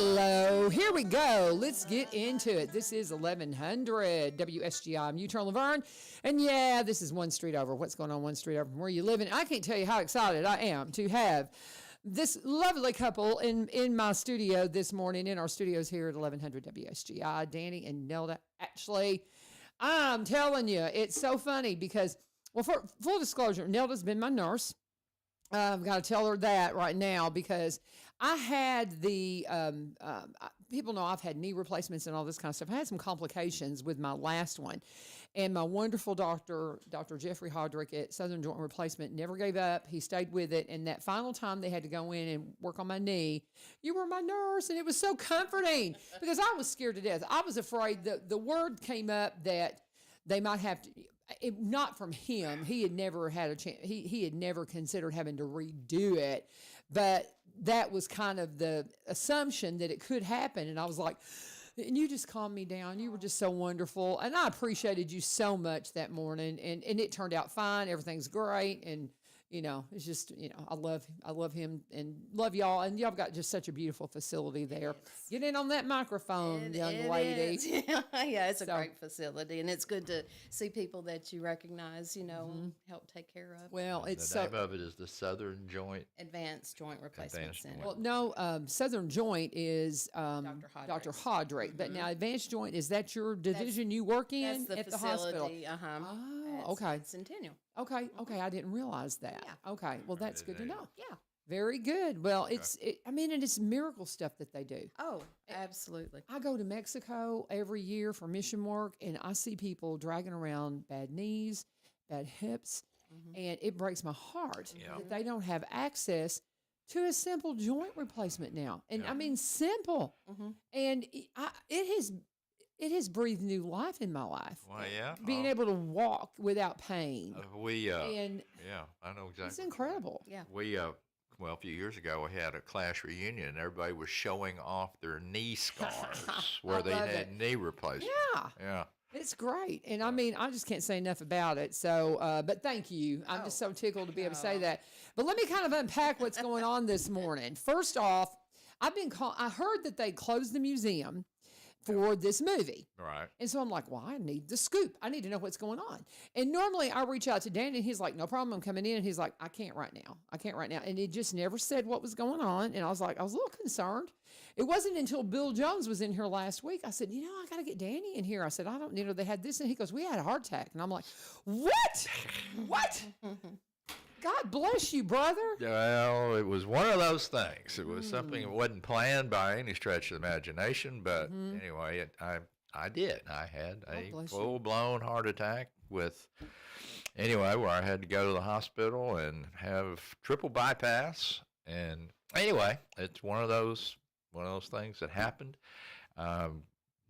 Hello, here we go. Let's get into it. This is 1100 WSGI. I'm U-Turn LaVern, and yeah, this is one street over. What's going on one street over from where you live? And I can't tell you how excited I am to have this lovely couple in my studio this morning, in our studios here at 1100 WSGI, Danny and Nelda Atchley. I'm telling you, it's so funny because, well, for full disclosure, Nelda's been my nurse. I've got to tell her that right now because I had people know I've had knee replacements and all this kind of stuff. I had some complications with my last one. And my wonderful doctor, Dr. Jeffrey Hodrick at Southern Joint Replacement, never gave up. He stayed with it. And that final time they had to go in and work on my knee, you were my nurse. And it was so comforting because I was scared to death. I was afraid the word came up that they might have to... not from him. He had never had a chance. He had never considered having to redo it, but that was kind of the assumption that it could happen. And I was like, and you just calmed me down. You were just so wonderful. And I appreciated you so much that morning. And it turned out fine. Everything's great. And, you know, it's just, you know, I love him and love y'all. And y'all got just such a beautiful facility there. Yes. Get in on that microphone, young lady. Yeah, it's a great facility. And it's good to see people that you recognize, you know, help take care of. Well, it's the name of it is the Southern Joint Advanced Joint Replacement Center. Well, no, Southern Joint is Dr. Hodrick. But now Advanced Joint, is that your division you work in the at facility, the hospital? Oh, okay. Centennial. Okay, I didn't realize that. Yeah. Okay, well, that's good to know. Yeah. Very good. Well, and it's miracle stuff that they do. Oh, absolutely. I go to Mexico every year for mission work, and I see people dragging around bad knees, bad hips, and it breaks my heart that they don't have access to a simple joint replacement now. And I mean, simple. And it has breathed new life in my life. Well, yeah. Being able to walk without pain. I know exactly. It's incredible. Yeah. Well, a few years ago, we had a class reunion, and everybody was showing off their knee scars where they had knee replacements. Yeah. Yeah. It's great. And I mean, I just can't say enough about it. So, but thank you. I'm just so tickled to be able to say that. But let me kind of unpack what's going on this morning. First off, I heard that they closed the museum for this movie. Right. And so I'm like, well, I need the scoop. I need to know what's going on. And normally I reach out to Dan and he's like, no problem, I'm coming in. And he's like, I can't right now. And he just never said what was going on. And I was a little concerned. It wasn't until Bill Jones was in here last week. I said, I got to get Danny in here. I said, I don't, they had this. And he goes, we had a heart attack. And I'm like, what? God bless you, brother. Well, it was one of those things. It was something that wasn't planned by any stretch of the imagination. But anyway, I did. I had a full-blown heart attack where I had to go to the hospital and have triple bypass. And anyway, it's one of those things that happened.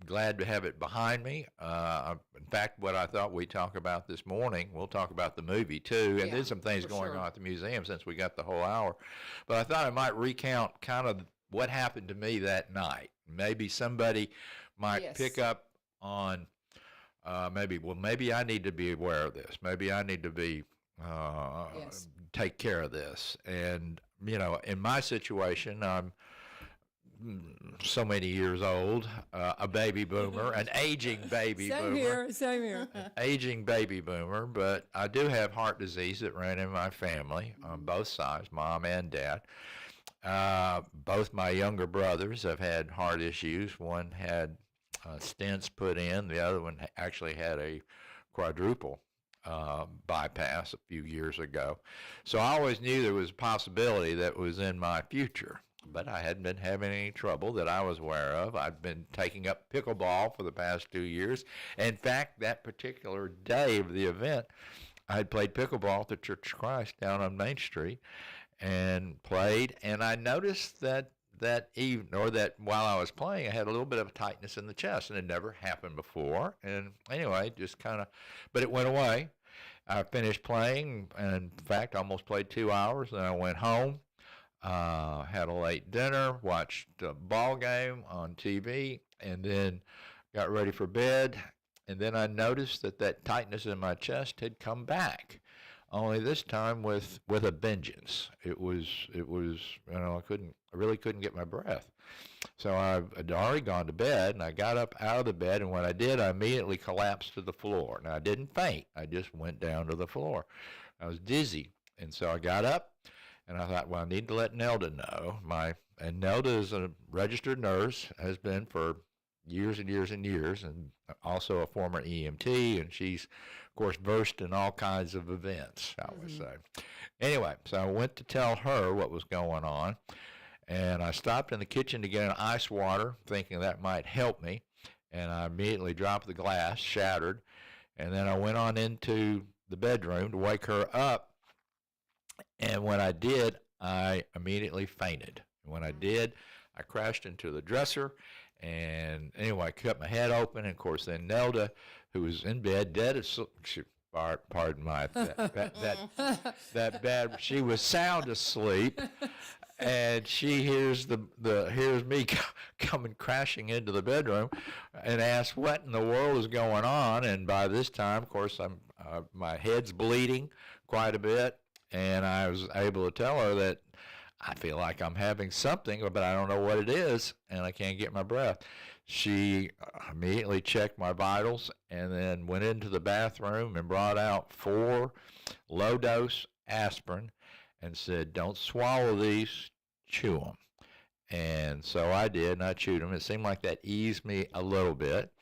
Glad to have it behind me. In fact, what I thought we'd talk about this morning, we'll talk about the movie too, and there's some things going on at the museum since we got the whole hour. But I thought I might recount kind of what happened to me that night. Maybe somebody might pick up on maybe I need to be aware of this. Maybe I need to be take care of this. And in my situation, I'm so many years old, a baby boomer, an aging baby boomer. Same here. An aging baby boomer, but I do have heart disease that ran in my family on both sides, mom and dad. Both my younger brothers have had heart issues. One had stents put in. The other one actually had a quadruple bypass a few years ago. So I always knew there was a possibility that was in my future. But I hadn't been having any trouble that I was aware of. I'd been taking up pickleball for the past 2 years. In fact, that particular day of the event, I had played pickleball at the Church of Christ down on Main Street and played. And I noticed that while I was playing, I had a little bit of tightness in the chest, and it never happened before. And anyway, but it went away. I finished playing, and in fact, almost played 2 hours, and I went home. Had a late dinner, watched a ball game on TV, and then got ready for bed. And then I noticed that tightness in my chest had come back, only this time with a vengeance. It was I really couldn't get my breath. So I had already gone to bed, and I got up out of the bed, and when I did, I immediately collapsed to the floor. Now, I didn't faint. I just went down to the floor. I was dizzy, and so I got up, and I thought, well, I need to let Nelda know. And Nelda is a registered nurse, has been for years and years and years, and also a former EMT, and she's, of course, versed in all kinds of events, I would say. Anyway, so I went to tell her what was going on, and I stopped in the kitchen to get an ice water, thinking that might help me, and I immediately dropped the glass, shattered, and then I went on into the bedroom to wake her up, and when I did, I immediately fainted. When I did, I crashed into the dresser, and anyway, I cut my head open, and of course, then Nelda, who was in bed, dead asleep, pardon my, that bad, she was sound asleep, and she hears hears me coming crashing into the bedroom, and asks what in the world is going on. And by this time, of course, my head's bleeding quite a bit, and I was able to tell her that I feel like I'm having something, but I don't know what it is, and I can't get my breath. She immediately checked my vitals and then went into the bathroom and brought out 4 low-dose aspirin and said, don't swallow these, chew them. And so I did, and I chewed them. It seemed like that eased me a little bit.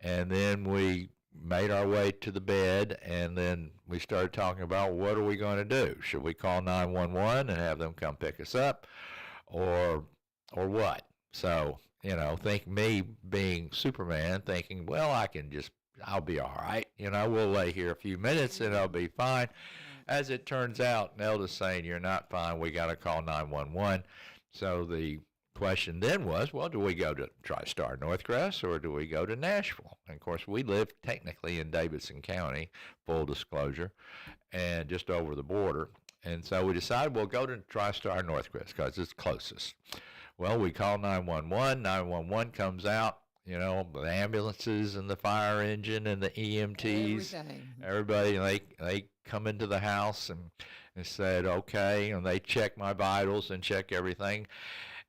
And then we made our way to the bed, and then we started talking about what are we going to do? Should we call 911 and have them come pick us up, or what? So, think me being Superman, thinking, well, I'll be all right. We'll lay here a few minutes and I'll be fine. As it turns out, Nelda's saying, you're not fine. We got to call 911. So the question then was, well, do we go to TriStar Northcrest or do we go to Nashville? And of course, we live technically in Davidson County, full disclosure, and just over the border. And so we decided we'll go to TriStar Northcrest because it's closest. Well, we call 911. 911 comes out, the ambulances and the fire engine and the EMTs, everybody, and they come into the house and said, okay, and they check my vitals and check everything.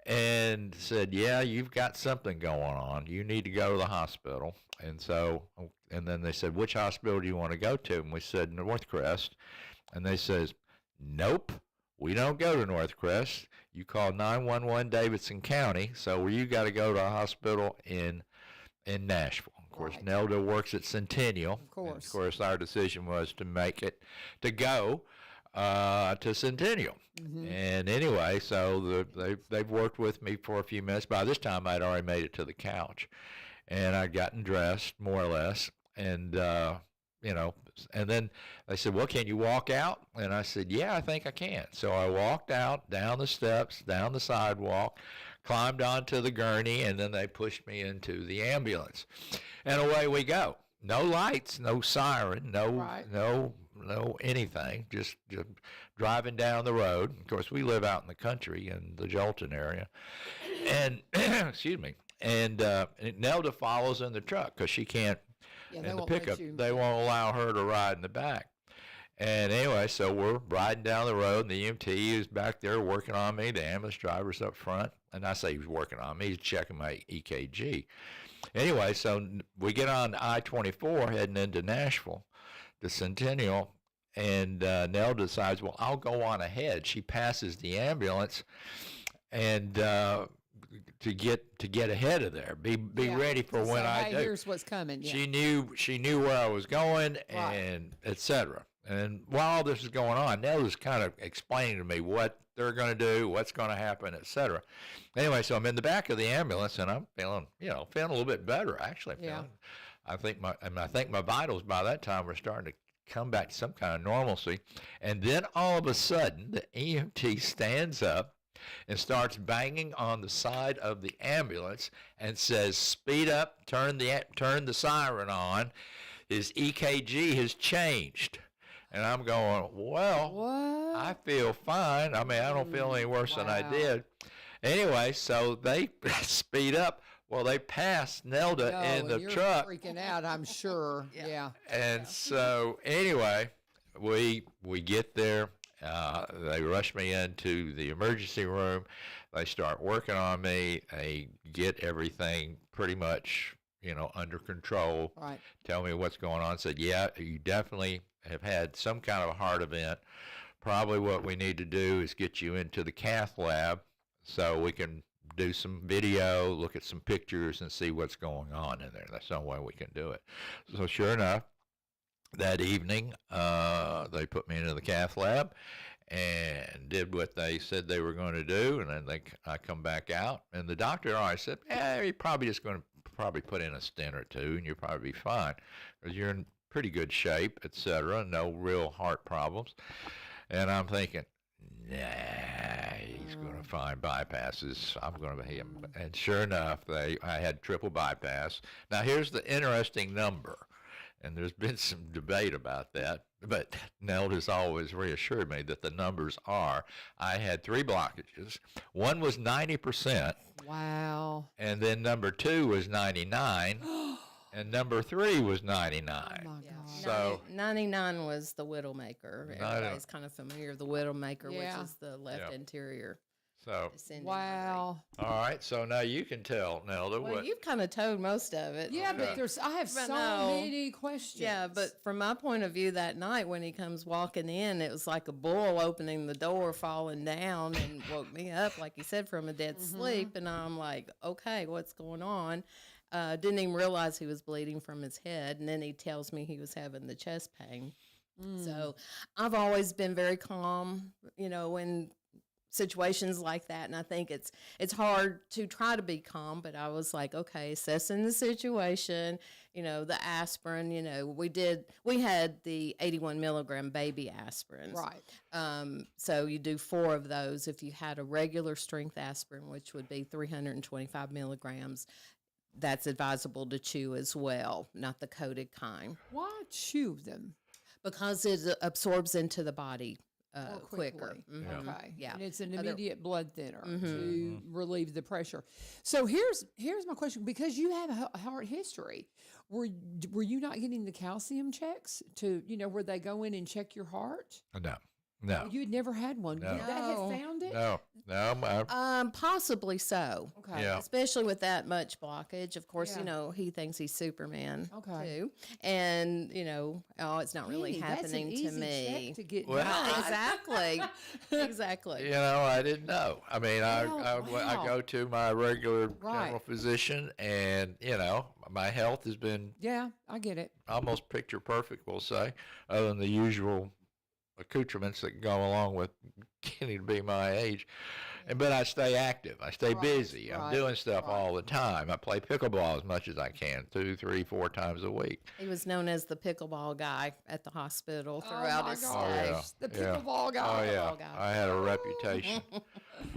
And said, yeah, you've got something going on. You need to go to the hospital. And then they said, which hospital do you want to go to? And we said, Northcrest. And they says, nope, we don't go to Northcrest. You call 911 Davidson County, so you got to go to a hospital in Nashville. Of course, right. Nelda works at Centennial. Of course. And of course, our decision was to go to Centennial. Mm-hmm. And anyway, so they've worked with me for a few minutes. By this time, I'd already made it to the couch, and I'd gotten dressed, more or less, and and then they said, well, can you walk out? And I said, yeah, I think I can. So I walked out, down the steps, down the sidewalk, climbed onto the gurney, and then they pushed me into the ambulance. And away we go. No lights, no siren, no anything, just driving down the road. Of course, we live out in the country in the Jolton area. And, excuse me, and Nelda follows in the truck because she can't, in the pickup, they won't allow her to ride in the back. And anyway, so we're riding down the road, and the EMT is back there working on me. The ambulance driver's up front. And I say he was working on me. He's checking my EKG. Anyway, so we get on I-24 heading into Nashville, to Centennial, and Nell decides, well, I'll go on ahead. She passes the ambulance, and to get ahead of there, be ready for when I do. Here's what's coming. Yeah. She knew where I was going, and etc. And while all this is going on, Nell is kind of explaining to me what they're going to do, what's going to happen, etc. Anyway, so I'm in the back of the ambulance, and I'm feeling a little bit better, actually. I think my vitals by that time were starting to come back to some kind of normalcy. And then all of a sudden, the EMT stands up and starts banging on the side of the ambulance and says, speed up, turn the siren on. His EKG has changed. And I'm going, well, what? I feel fine. I mean, I don't feel any worse than I did. Anyway, so they speed up. Well, they passed Nelda in the truck. Freaking out, I'm sure. Yeah. And so anyway, we get there. They rush me into the emergency room. They start working on me. They get everything pretty much, under control. Right. Tell me what's going on. Said, yeah, you definitely have had some kind of a heart event. Probably what we need to do is get you into the cath lab so we can do some video, look at some pictures, and see what's going on in there. That's the only way we can do it. So sure enough, that evening, they put me into the cath lab and did what they said they were going to do, and then I come back out, and the doctor already said, you're probably just going to probably put in a stent or two, and you'll probably be fine, because you're in pretty good shape, etc., no real heart problems. And I'm thinking, nah, he's going to find bypasses. I'm going to be him. And sure enough, I had triple bypass. Now, here's the interesting number. And there's been some debate about that, but Nelda's always reassured me that the numbers are. I had 3 blockages. One was 90%. Wow. And then number 2 was 99. And number 3 was 99. Oh, my Yeah. God. So 99 was the Widowmaker. Everybody's kind of familiar with the Widowmaker, Yeah. which is the left anterior. So, Descending Wow. all right. So now you can tell, Nelda, artery. Well, what. you've kind of told most of it. Yeah, but I have But so no. many questions. Yeah, but from my point of view that night when he comes walking in, it was like a bull opening the door, falling down, and woke me up, like you said, from a dead sleep. And I'm like, okay, what's going on? Didn't even realize he was bleeding from his head. And then he tells me he was having the chest pain. So I've always been very calm, when situations like that, and I think it's hard to try to be calm, but I was like, okay, assessing the situation, the aspirin, we had the 81 milligram baby aspirins. Right. So you do 4 of those. If you had a regular strength aspirin, which would be 325 milligrams, that's advisable to chew as well, not the coated kind, Why chew them? because it absorbs into the body More quicker. quickly? Mhm. Okay. Yeah. And it's an Other- immediate blood thinner to relieve the pressure. So here's my question: because you have a heart history, were you not getting the calcium checks to where they go in and check your heart? No. You had never had one. No. Did that have No. found it? No. Possibly so. Okay. Yeah. Especially with that much blockage. Of course, Yeah. he thinks he's Superman Okay. too. And, it's not really Hey, happening that's to an easy me. check to get Well, done. Exactly. Exactly. I didn't know. I mean, I wow. go to my regular Right. general physician, and my health has been Yeah, I get it. almost picture perfect, we'll say, other than the usual accoutrements that go along with getting to be my age. But I stay active. I stay busy. I'm doing stuff all the time. I play pickleball as much as I can, 2, 3, 4 times a week. He was known as the pickleball guy at the hospital throughout my his gosh. stay. yeah. The Yeah. pickleball guy. Oh, yeah. Pickleball guy. I had a reputation.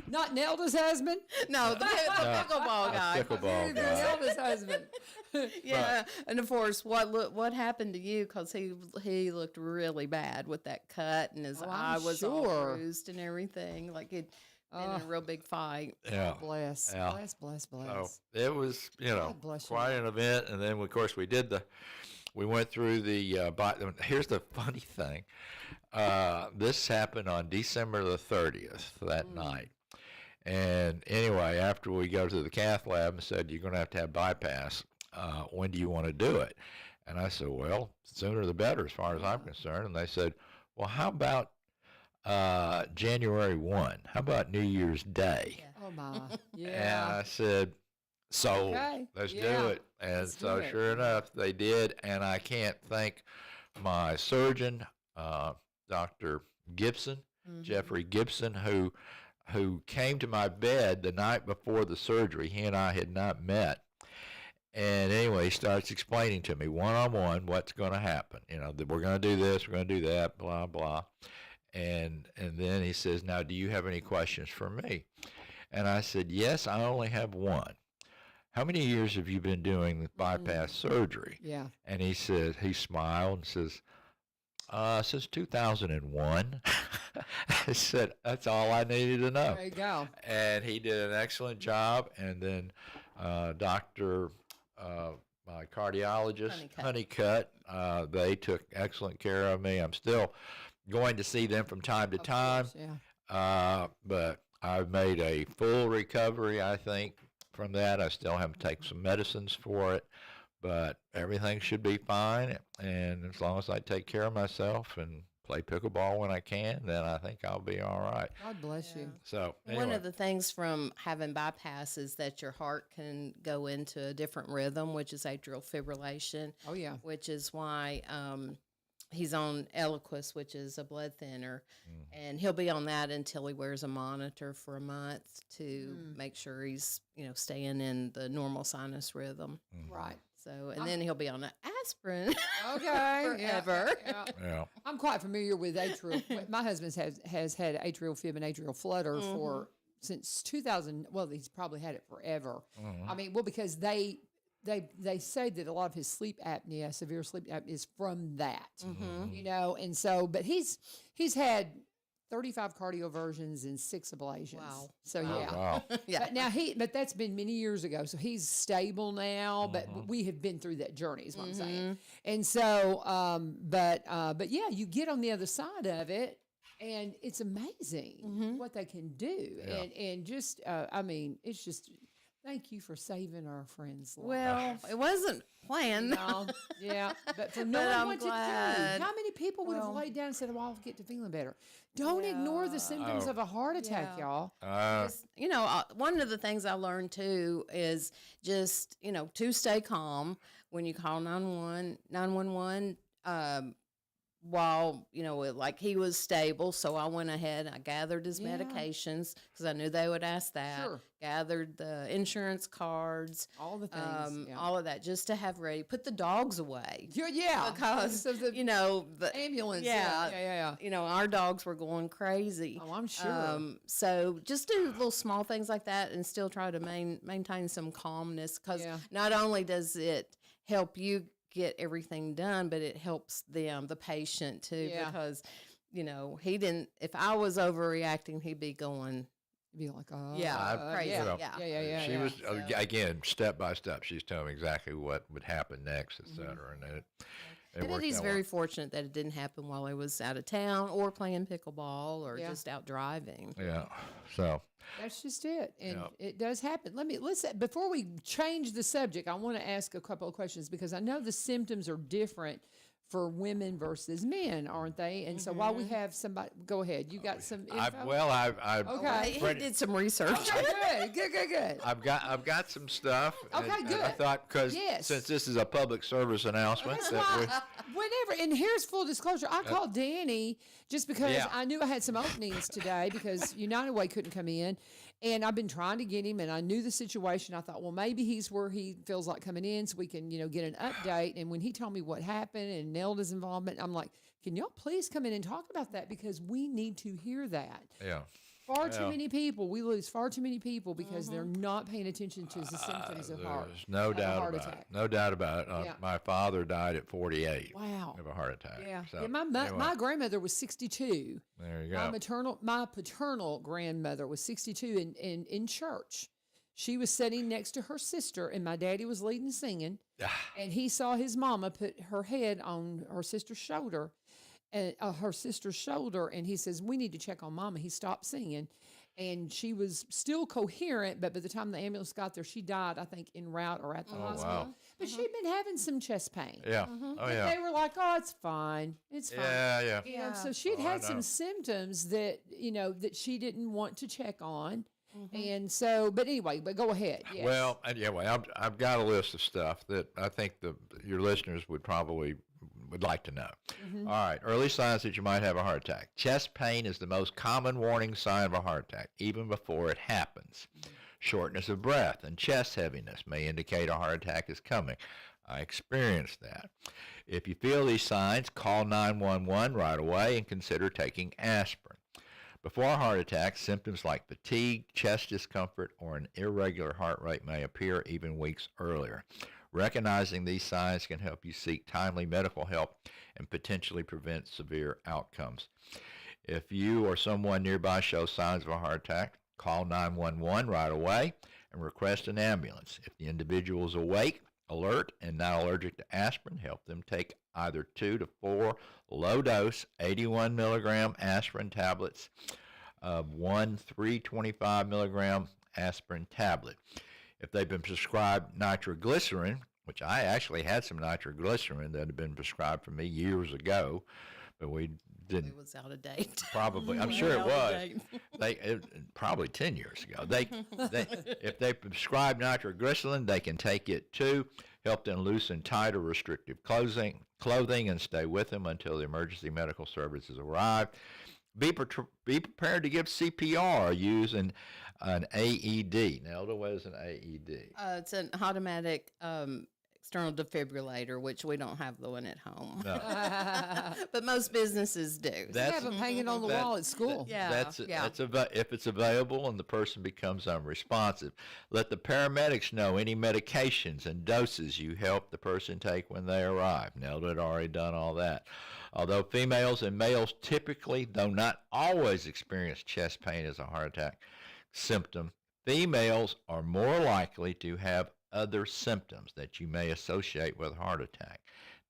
Not Nelda's husband. No, the pickleball guy. Pickleball guy. Nelda's husband. Yeah, and of course, what happened to you? Because he looked really bad with that cut, and his Oh, eye I'm was all sure. bruised and everything. Like he'd been in a real big fight. Yeah. Bless. Yeah. Bless. So it was, God bless you. quite an event. And then, of course, we went through the, here's the funny thing. This happened on December the 30th, that night. And anyway, after we go to the cath lab and said, you're going to have bypass, when do you want to do it? And I said, well, sooner the better as far as I'm concerned. And they said, well, how about January 1? How about New Year's Day? Oh my. And Yeah. I said, sold. Okay, Let's yeah, do it. And let's so do it. sure enough, they did. And I can't thank my surgeon, Dr. Gibson, Jeffrey Gibson, who came to my bed the night before the surgery. He and I had not met. And anyway, he starts explaining to me one-on-one what's going to happen. That we're going to do this, we're going to do that, blah, blah. And then he says, now, do you have any questions for me? And I said, yes, I only have one. How many years have you been doing bypass surgery? Yeah. And he smiled and says, since 2001. I said, that's all I needed to know. There you go. And he did an excellent job. And then Dr. My cardiologist, Honeycutt, they took excellent care of me. I'm still going to see them from time to time. Course, yeah. But I've made a full recovery, I think, from that. I still have to take some medicines for it, but everything should be fine. And as long as I take care of myself and play pickleball when I can, then I think I'll be all right. God bless you. So One anyway. of the things from having bypass is that your heart can go into a different rhythm, which is atrial fibrillation. Oh, yeah. Which is why he's on Eliquis, which is a blood thinner, and he'll be on that until he wears a monitor for a month to make sure he's staying in the normal sinus rhythm. Right. So, and then he'll be on an aspirin. Okay. Forever. Yeah. I'm quite familiar with atrial. My husband has had atrial fib and atrial flutter for since 2000. Well, he's probably had it forever. I mean, well, because they say that a lot of his sleep apnea, severe sleep apnea, is from that. And so, but he's had 35 cardioversions and 6 ablations. Wow. So Oh, yeah. wow. Yeah. But now but that's been many years ago. So he's stable now, but we have been through that journey is what I'm saying. And so, but yeah, you get on the other side of it and it's amazing what they can do. Yeah. And just, I mean, it's just, thank you for saving our friend's life. Well, it wasn't planned. No, yeah, but for But knowing I'm what glad. to do. How many people would have laid down and said, well, I'll get to feeling better. Don't ignore the symptoms of a heart attack, y'all. Just, one of the things I learned too is just, to stay calm when you call 911, while, like he was stable. So I went ahead, I gathered his medications because I knew they would ask that. Sure. Gathered the insurance cards, All the things. all of that just to have ready. Put the dogs away. Yeah. Because, So the the ambulance. yeah. Yeah. Our dogs were going crazy. Oh, I'm sure. So just do little small things like that and still try to maintain some calmness because not only does it help you get everything done, but it helps the patient too because, he didn't, if I was overreacting, he'd be going, Be like, oh, crazy. Yeah. She was again step by step. She's telling me exactly what would happen next, et cetera, and it And worked he's out very well. fortunate that it didn't happen while he was out of town or playing pickleball or just out driving. Yeah. So That's just it, and it does happen. Let's before we change the subject, I want to ask a couple of questions because I know the symptoms are different for women versus men, aren't they? And so while we have somebody, go ahead. You got some info? I've He did some research. Okay, good. I've got some stuff. Okay, and good. I thought because Yes. since this is a public service announcement, That's that why, whenever, and here's full disclosure, I called Danny just because I knew I had some openings today because United Way couldn't come in, and I've been trying to get him, and I knew the situation. I thought, well, maybe he's where he feels like coming in so we can, get an update. And when he told me what happened and Nelda's involvement, I'm like, can y'all please come in and talk about that because we need to hear that. yeah. Far too many people. We lose far too many people because they're not paying attention to the symptoms of heart. There's no of a doubt heart about attack. it. No doubt about it. Yeah. My father died at 48 Wow. of a heart attack. Yeah. So, Yeah, my grandmother was 62. there you go. My paternal grandmother was 62 in church. She was sitting next to her sister, and my daddy was leading singing, and he saw his mama put her head on her sister's shoulder, and he says, "We need to check on Mama." He stopped singing, and she was still coherent, but by the time the ambulance got there, she died, I think, en route or at the hospital. Wow. But she'd been having some chest pain. Yeah. Oh, But yeah. they were like, "Oh, it's fine. It's fine." Yeah. And so she'd Oh, I had know. some symptoms that, that she didn't want to check on. And so, but anyway, go ahead. Yes. Well, anyway, I've got a list of stuff that I think your listeners would like to know. All right, early signs that you might have a heart attack. Chest pain is the most common warning sign of a heart attack, even before it happens. Shortness of breath and chest heaviness may indicate a heart attack is coming. I experienced that. If you feel these signs, call 911 right away and consider taking aspirin. Before a heart attack, symptoms like fatigue, chest discomfort, or an irregular heart rate may appear even weeks earlier. Recognizing these signs can help you seek timely medical help and potentially prevent severe outcomes. If you or someone nearby shows signs of a heart attack, call 911 right away and request an ambulance. If the individual is awake alert and not allergic to aspirin, help them take either 2 to 4 low-dose 81 milligram aspirin tablets of 1 325 milligram aspirin tablet. If they've been prescribed nitroglycerin, which I actually had some nitroglycerin that had been prescribed for me years ago, but we didn't. It was out of date. Probably, I'm sure it was. Probably 10 years ago. If they prescribe nitroglycerin, they can take it too. Help them loosen tight or restrictive clothing and stay with them until the emergency medical services arrive. Be prepared to give CPR using an AED. Nelda, what is an AED? It's an automatic external defibrillator, which we don't have the one at home. No. But most businesses do. They have them hanging on the wall at school. That's if it's available and the person becomes unresponsive. Let the paramedics know any medications and doses you help the person take when they arrive. Nelda had already done all that. Although females and males typically, though not always, experience chest pain as a heart attack symptom, females are more likely to have other symptoms that you may associate with heart attack.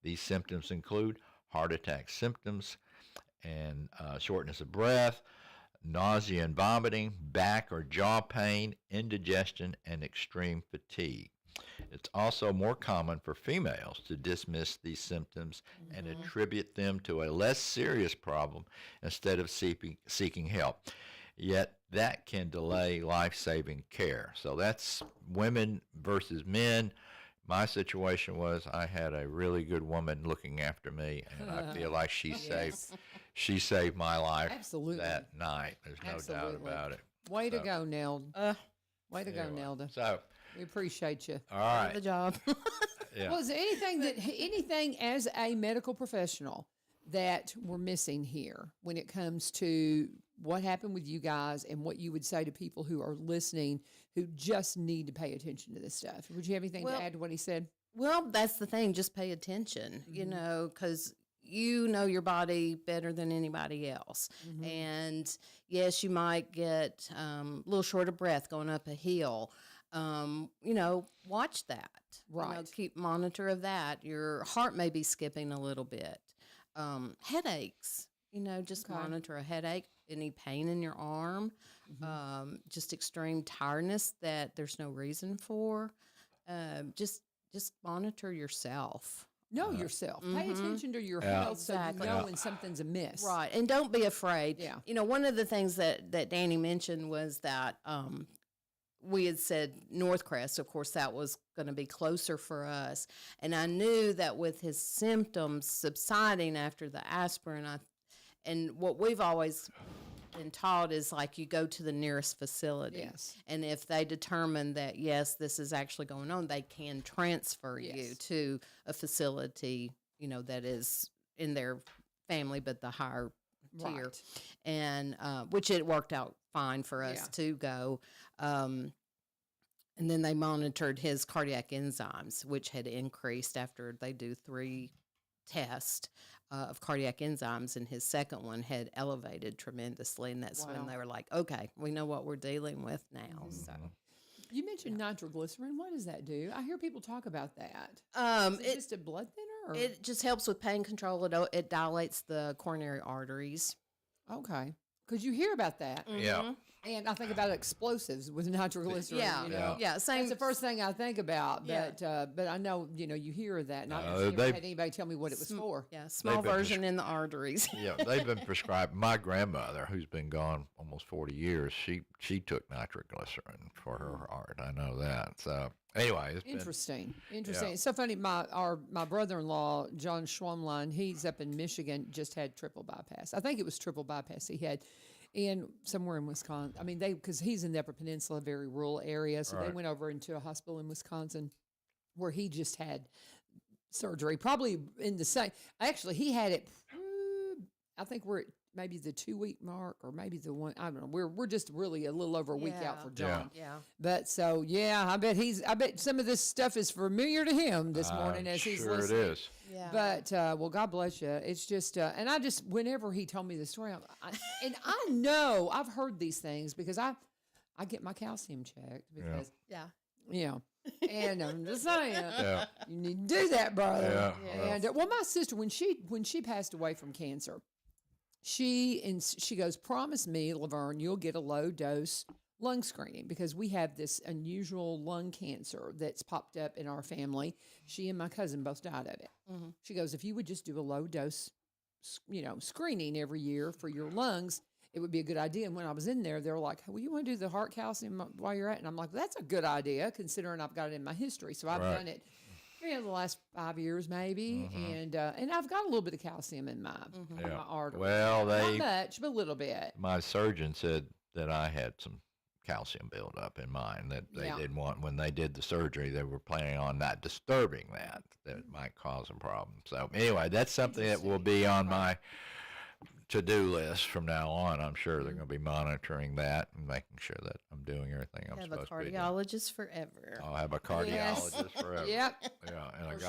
These symptoms include heart attack symptoms and shortness of breath, nausea and vomiting, back or jaw pain, indigestion, and extreme fatigue. It's also more common for females to dismiss these symptoms and attribute them to a less serious problem instead of seeking help. Yet that can delay life-saving care. So that's women versus men. My situation was I had a really good woman looking after me, and I feel like she saved my life that night. There's no doubt about it. Way to go, Nelda. Way to go, Nelda. So we appreciate you. all right. The job. Yeah. Well, is there anything as a medical professional that we're missing here when it comes to what happened with you guys and what you would say to people who are listening who just need to pay attention to this stuff? Would you have anything to add to what he said? Well, that's the thing. Just pay attention, you know, because you know your body better than anybody else. And yes, you might get a little short of breath going up a hill. You know, watch that. Right. You know, keep monitor of that. Your heart may be skipping a little bit. Headaches, you know, just monitor a headache. Any pain in your arm, just extreme tiredness that there's no reason for. Just monitor yourself. Know yourself. Pay attention to your health so you know when something's amiss. Right, and don't be afraid. Yeah. You know, one of the things that Danny mentioned was that we had said Northcrest. Of course, that was going to be closer for us. And I knew that with his symptoms subsiding after the aspirin, and what we've always been taught is like you go to the nearest facility. Yes. And if they determine that, yes, this is actually going on, they can transfer you to a facility, you know, that is in their family, but the higher tier. Right. And which it worked out fine for us to go. And then they monitored his cardiac enzymes, which had increased after they do 3 tests of cardiac enzymes, and his second one had elevated tremendously, and that's when they were like, okay, we know what we're dealing with now. So You mentioned nitroglycerin. What does that do? I hear people talk about that. Is it just a blood thinner? Or? It just helps with pain control. It dilates the coronary arteries. Okay. Because you hear about that. Yeah. And I think about explosives with nitroglycerin. Yeah, you know? same. That's the first thing I think about. But I know, you know, you hear that. And I've never had anybody tell me what it was for. Yeah, small version in the arteries. Yeah, they've been prescribed. My grandmother, who's been gone almost 40 years, she took nitroglycerin for her heart. I know that. So anyway, it's Interesting. Yeah. It's so funny. My brother-in-law, John Schwamline, he's up in Michigan, just had triple bypass. I think it was triple bypass he had. And somewhere in Wisconsin, I mean, because he's in the Upper Peninsula, very rural area, so they went over into a hospital in Wisconsin where he just had surgery, probably in the same. Actually, he had it. I think we're at maybe the 2-week mark, or maybe the one. I don't know. We're just really a little over a week out for John. Yeah. But so I bet some of this stuff is familiar to him this morning as he's sure listening. it is. Yeah. But well, God bless you. It's just, and I just, whenever he told me the story, and I know I've heard these things because I get my calcium checked because Yeah. you know And I'm just saying, Yeah. you need to do that, brother. Yeah, And well, my sister, when she passed away from cancer, she goes, promise me, LaVern, you'll get a low dose lung screening because we have this unusual lung cancer that's popped up in our family. She and my cousin both died of it. She goes, if you would just do a low dose, screening every year for your lungs, it would be a good idea. And when I was in there, they were like, well, you want to do the heart calcium while you're at it? And I'm like, well, that's a good idea considering I've got it in my history. So I've done it the last 5 years maybe. And I've got a little bit of calcium in my artery. Well, Not much, but a little bit. my surgeon said that I had some calcium buildup in mine that they didn't want when they did the surgery. They were planning on not disturbing that might cause a problem. So anyway, that's something that will be on my to-do list from now on. I'm sure they're going to be monitoring that and making sure that I'm doing everything I'm Have a supposed to be doing. cardiologist forever. I'll have a cardiologist forever. Yep. Yeah, and For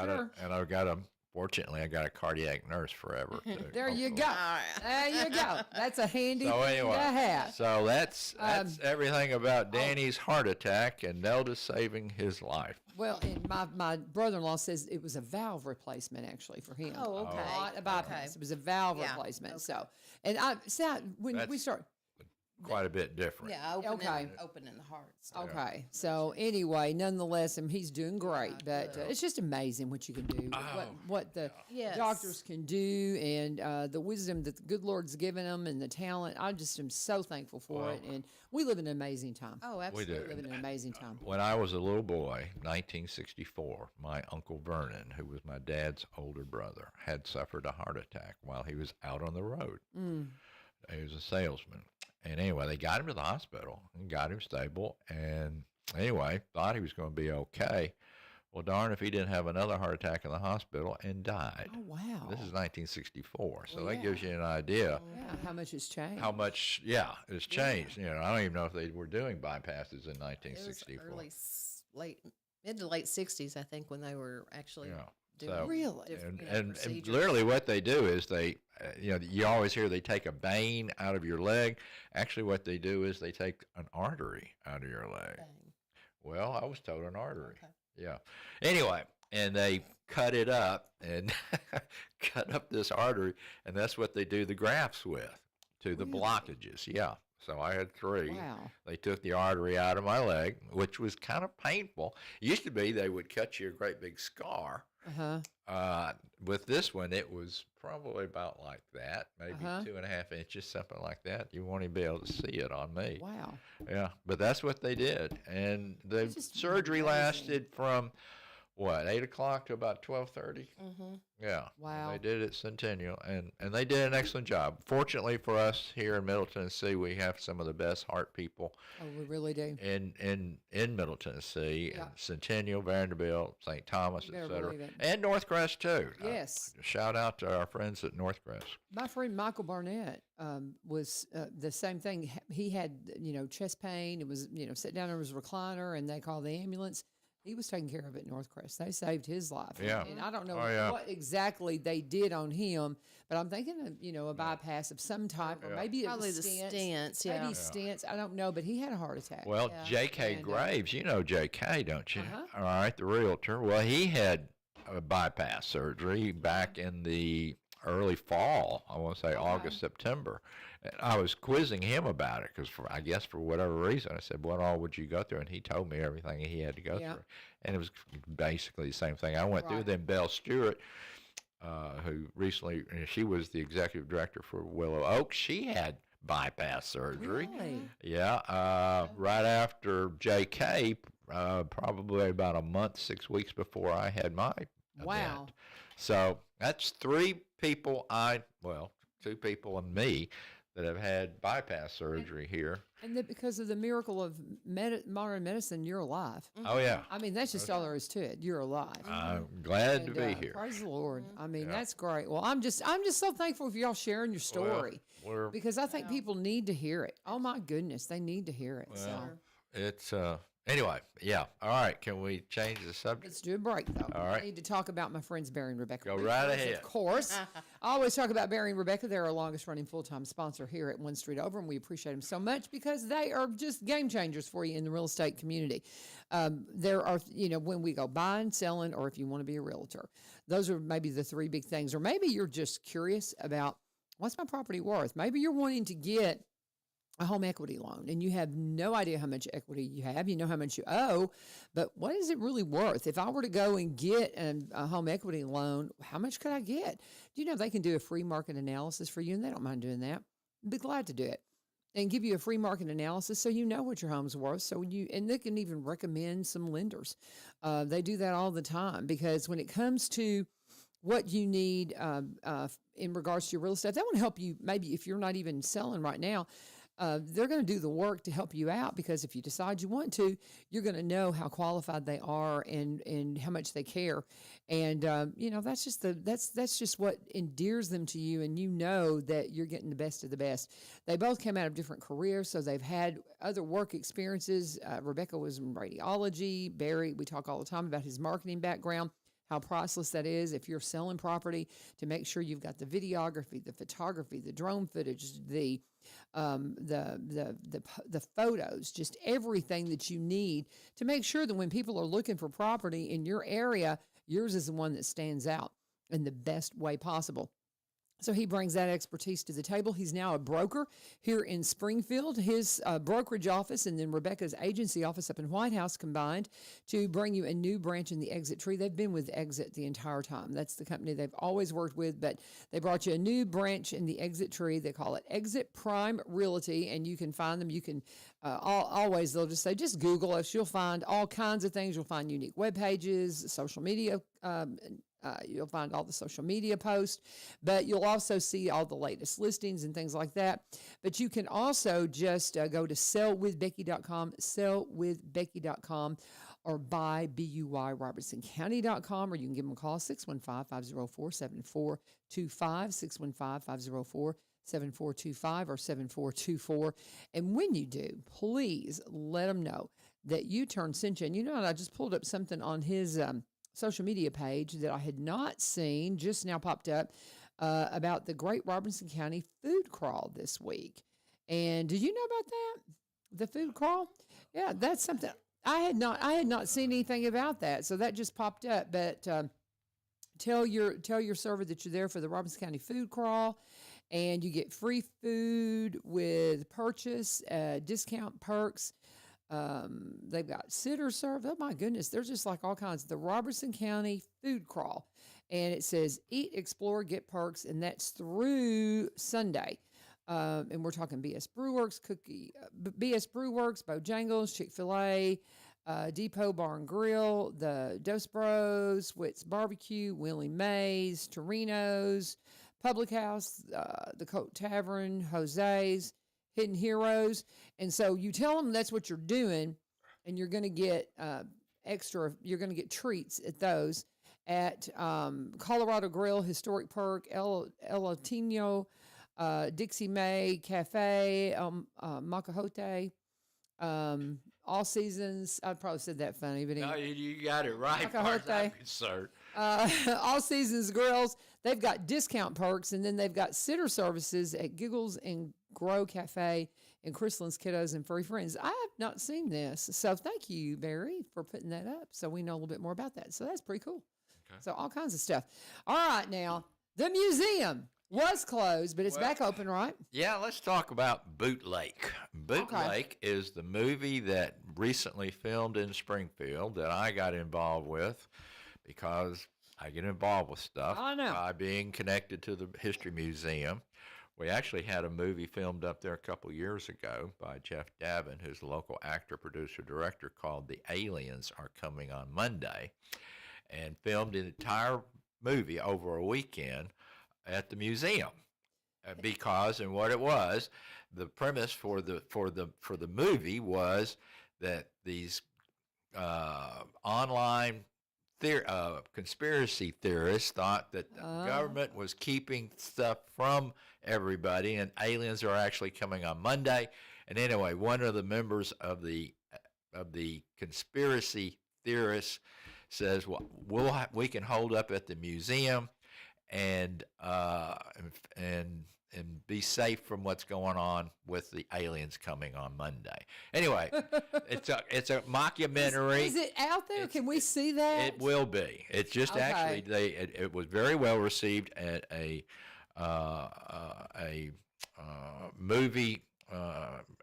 I've got a fortunately I got a cardiac nurse forever too. There you hopefully. go. There you go. That's a handy So thing anyway, to have. so that's everything about Danny's heart attack and Nelda saving his life. Well, and my brother-in-law says it was a valve replacement actually for him. Oh, okay. Not a bypass. Okay. It was a valve Yeah, replacement. okay. So, and when we That's- start, Quite a bit different. Yeah, Okay. opening the heart. stuff. okay. So anyway, nonetheless, and he's doing great. But good. it's just amazing what you can do, what the Yes. doctors can do, and the wisdom that the good Lord's given them, and the talent. I just am so thankful for it. And we live in an amazing time. Oh, We absolutely. do. We live in an amazing time. When I was a little boy, 1964, my Uncle Vernon, who was my dad's older brother, had suffered a heart attack while he was out on the road. He was a salesman. And anyway, they got him to the hospital and got him stable. And anyway, thought he was going to be okay. Well, darn if he didn't have another heart attack in the hospital and died. Oh wow. This is 1964. So Well, that yeah. gives you an idea Yeah, how much has changed? how much, it's changed. You know, I don't even know if they were doing bypasses in It was 1964. mid to late 60s, I think, when they were actually Yeah. doing So- Really? different, And procedures. literally what they do is they, you always hear they take a vein out of your leg. Actually, what they do is they take an artery out of your leg. Bang. Well, I was told an artery. Okay. Yeah. Anyway, and they cut it up and cut up this artery, and that's what they do the grafts with to the Really? blockages. Yeah. So I had 3. Wow. They took the artery out of my leg, which was kind of painful. It used to be they would cut you a great big scar. With this one, it was probably about like that, maybe 2.5 inches, something like that. You won't even be able to see it on me. Wow. Yeah, but that's what they did, and the It's just surgery amazing. lasted from 8 o'clock to about 12:30. Mm-hmm. Yeah. Wow. They did it at Centennial, and they did an excellent job. Fortunately for us here in Middle Tennessee, we have some of the best heart people Oh, we really do. in Middle Tennessee, Yeah. and Centennial, Vanderbilt, St. Thomas, You better etc., believe it. and Northcrest too. Yes. Shout out to our friends at Northcrest. My friend Michael Barnett was the same thing. He had, chest pain. It was, sit down in his recliner and they called the ambulance. He was taking care of it at Northcrest. They saved his life. Yeah. And I don't know Oh, yeah. what exactly they did on him, but I'm thinking of, a bypass of some type, or Yeah. maybe it Probably was the stents. stents, yeah. Maybe stents. I don't know, but he had a heart attack. Well, Yeah. J.K. And, Graves, you know J.K., don't you? Uh-huh. All right, the realtor. Well, he had a bypass surgery back in the early fall. I want to say August, September. And I was quizzing him about it because, I guess, for whatever reason, I said, "What all would you go through?" And he told me everything he had to go Yeah. through, and it was basically the same thing I went through. Right. Then Belle Stewart, who recently, she was the executive director for Willow Oak. She had bypass surgery. Really? Yeah, right after J.K., probably about a month, 6 weeks before I had my Wow. event. So that's 3 people, 2 people and me that have had bypass surgery here. And that because of the miracle of modern medicine, you're alive. Oh, yeah. I mean, that's just all there is to it. You're alive. I'm glad to And, be here. Praise the Lord. I mean, Yeah. that's great. Well, I'm just so thankful for y'all sharing your story We're, because I think people need to hear it. Oh my goodness, they need to hear it. So well, it's Anyway, yeah. All right. Can we change the subject? Let's do a break, though. All right. I need to talk about my friends Barry and Rebecca. Go right ahead. Of course. I always talk about Barry and Rebecca. They're our longest-running full-time sponsor here at One Street Over, and we appreciate them so much because they are just game changers for you in the real estate community. There are, when we go buying, selling, or if you want to be a realtor, those are maybe the three big things. Or maybe you're just curious about what's my property worth. Maybe you're wanting to get a home equity loan and you have no idea how much equity you have. You know how much you owe, but what is it really worth? If I were to go and get a home equity loan, how much could I get? Do you know they can do a free market analysis for you, and they don't mind doing that? I'd be glad to do it and give you a free market analysis so you know what your home's worth. And they can even recommend some lenders. They do that all the time because when it comes to what you need in regards to your real estate, they want to help you. Maybe if you're not even selling right now, they're going to do the work to help you out, because if you decide you want to, you're going to know how qualified they are and how much they care. And, that's just what endears them to you. And you know that you're getting the best of the best. They both came out of different careers, so they've had other work experiences. Rebecca was in radiology. Barry, we talk all the time about his marketing background, how priceless that is if you're selling property, to make sure you've got the videography, the photography, the drone footage, the photos, just everything that you need to make sure that when people are looking for property in your area, yours is the one that stands out in the best way possible. So he brings that expertise to the table. He's now a broker here in Springfield. His brokerage office and then Rebecca's agency office up in White House combined to bring you a new branch in the Exit Tree. They've been with Exit the entire time. That's the company they've always worked with, but they brought you a new branch in the Exit Tree. They call it Exit Prime Realty, and you can find them. You can always, they'll just say, just Google us. You'll find all kinds of things. You'll find unique web pages, social media you'll find all the social media posts, but you'll also see all the latest listings and things like that. But you can also just go to sellwithbecky.com, sellwithbecky.com, or buyrobertsoncounty.com, or you can give them a call, 615-504-7425, 615-504-7425 or 7424. And when you do, please let them know that U-Turn sent you. And I just pulled up something on his social media page that I had not seen, just now popped up, about the Great Robertson County Food Crawl this week. And did you know about that? The food crawl? Yeah, that's something I had not seen anything about that. So that just popped up. But tell your server that you're there for the Robertson County Food Crawl, and you get free food with purchase, discount perks. They've got sitter serve. Oh my goodness, there's just like all kinds. The Robertson County Food Crawl, and it says eat, explore, get perks, and that's through Sunday. And we're talking BS Brewworks, BS Brewworks, Bojangles, Chick-fil-A, Depot Bar and Grill, the Dos Bros, Witt's Barbecue, Willie Mays, Torino's, Public House, the Coat Tavern, Jose's, Hidden Heroes. And so you tell them that's what you're doing, and you're going to get you're going to get treats at those at Colorado Grill, Historic Perk, El Latino, Dixie May Cafe, Macahote, All Seasons. I probably said that funny, but No, you got it right. As far as I'm concerned. All Seasons Grills. They've got discount perks, and then they've got sitter services at Giggles and Grow Cafe and Chrysalin's Kiddos and Furry Friends. I have not seen this, so thank you, Barry, for putting that up so we know a little bit more about that. So that's pretty cool. Okay. So all kinds of stuff. All right, now, the museum was closed, but it's back open, right? Yeah, let's talk about Boot Lake. Boot Lake is the movie that recently filmed in Springfield that I got involved with because I get involved with stuff by being connected to the History Museum. We actually had a movie filmed up there a couple years ago by Jeff Davin, who's a local actor, producer, director, called The Aliens Are Coming on Monday, and filmed an entire movie over a weekend at the museum. Because, and what it was, the premise for the movie was that these online conspiracy theorists thought that the government was keeping stuff from everybody, and aliens are actually coming on Monday. And anyway, one of the members of the the conspiracy theorists says, well, we can hold up at the museum and and be safe from what's going on with the aliens coming on Monday. Anyway, it's a mockumentary. Is it out there? Can we see that? It will be. It's just Okay. actually it was very well received at a movie.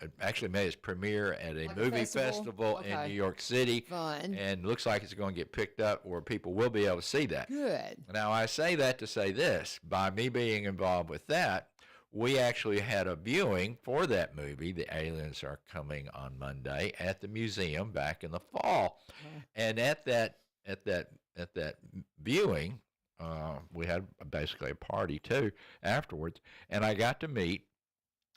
It actually made its premiere at a Like a movie festival? in Okay. New York City. Fun. And looks like it's going to get picked up where people will be able to see that. Good. Now, I say that to say this. By me being involved with that, we actually had a viewing for that movie, The Aliens Are Coming on Monday, at the museum back in the fall. And at that viewing, we had basically a party too afterwards, and I got to meet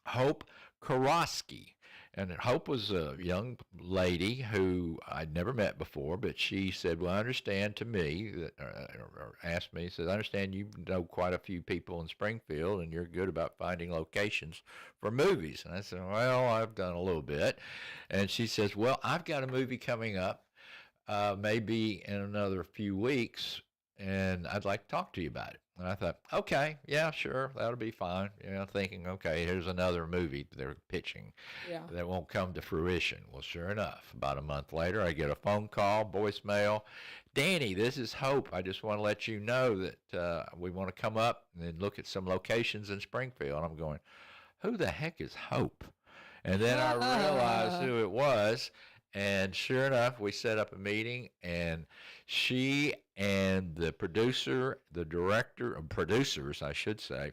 Hope Karosky. And Hope was a young lady who I'd never met before, but she said, well, I understand to me, or asked me, said, I understand you know quite a few people in Springfield and you're good about finding locations for movies. And I said, well, I've done a little bit. And she says, well, I've got a movie coming up maybe in another few weeks, and I'd like to talk to you about it. And I thought, okay, yeah, sure, that'll be fine. You know, thinking, okay, here's another movie they're pitching that won't come to fruition. Well, sure enough, about a month later, I get a phone call, voicemail. Danny, this is Hope. I just want to let you know that we want to come up and look at some locations in Springfield. I'm going, who the heck is Hope? And then I realized who it was. And sure enough, we set up a meeting, and she and the producer, the director of producers, I should say,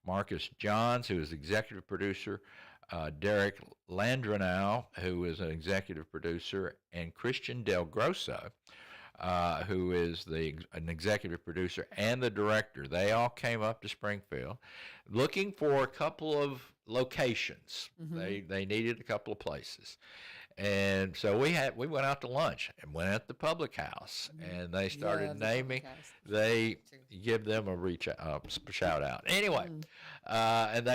Marcus Johns, who is executive producer, Derek Landrenow, who is an executive producer, and Christian Del Grosso, who is an executive producer and the director. They all came up to Springfield looking for a couple of locations. They needed a couple of places. And so we went out to lunch and went at the public house, and they started naming. They give them a shout out. Anyway, and